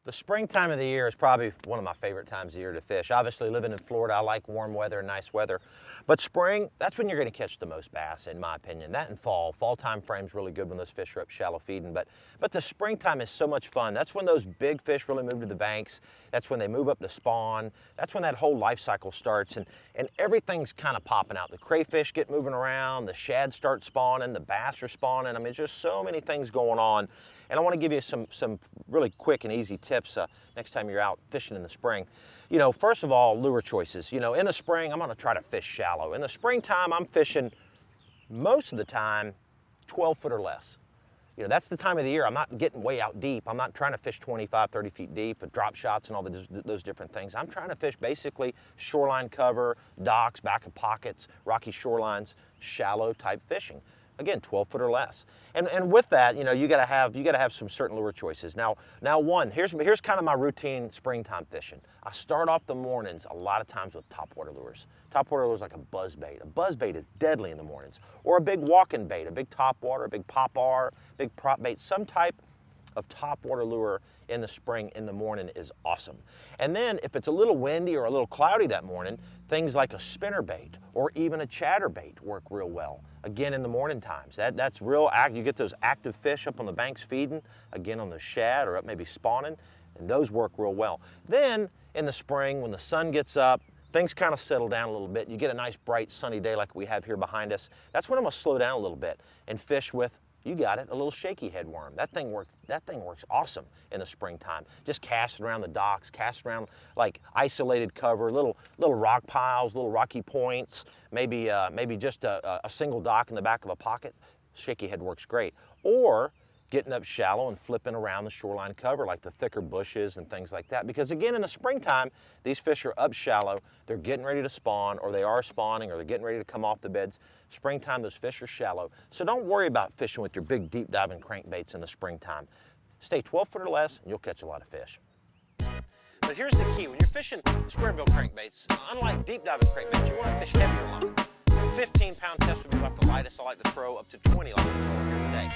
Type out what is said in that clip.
The springtime of the year is probably one of my favorite times of year to fish. Obviously, living in Florida, I like warm weather and nice weather. But spring, that's when you're going to catch the most bass, in my opinion. That and fall. Fall time frame's really good when those fish are up shallow feeding. But the springtime is so much fun. That's when those big fish really move to the banks. That's when they move up to spawn. That's when that whole life cycle starts. And everything's kind of popping out. The crayfish get moving around. The shad start spawning. The bass are spawning. I mean, there's just so many things going on. And I want to give you some really quick and easy tips next time you're out fishing in the spring. You know, first of all, lure choices. You know, in the spring, I'm going to try to fish shallow. In the springtime, I'm fishing most of the time 12 foot or less. You know, that's the time of the year. I'm not getting way out deep. I'm not trying to fish 25, 30 feet deep with drop shots and all those different things. I'm trying to fish basically shoreline cover, docks, back of pockets, rocky shorelines, shallow type fishing. Again, 12 foot or less. And with that, you know, you gotta have some certain lure choices. Now here's kind of my routine springtime fishing. I start off the mornings a lot of times with topwater lures. Topwater lures like a buzz bait. A buzz bait is deadly in the mornings. Or a big walking bait, a big topwater, a big pop-ar, big prop bait, some type of topwater lure in the spring in the morning is awesome. And then if it's a little windy or a little cloudy that morning, things like a spinner bait or even a chatter bait work real well. Again, in the morning times, that's real you get those active fish up on the banks feeding, again on the shad or up maybe spawning, and those work real well. Then in the spring when the sun gets up, things kind of settle down a little bit. You get a nice bright sunny day like we have here behind us. That's when I'm gonna slow down a little bit and fish with, you got it, a little shaky head worm. That thing works awesome in the springtime. Just cast around the docks, cast around like isolated cover, little rock piles, little rocky points, maybe just a single dock in the back of a pocket. Shaky head works great. Or getting up shallow and flipping around the shoreline cover like the thicker bushes and things like that. Because again, in the springtime, these fish are up shallow, they're getting ready to spawn, or they are spawning, or they're getting ready to come off the beds. Springtime, those fish are shallow. So don't worry about fishing with your big deep diving crankbaits in the springtime. Stay 12 foot or less and you'll catch a lot of fish. But here's the key, when you're fishing square bill crankbaits, unlike deep diving crankbaits, you want to fish heavier line. 15-pound test would be about the lightest I like to throw, up to 20 like we're throwing here today.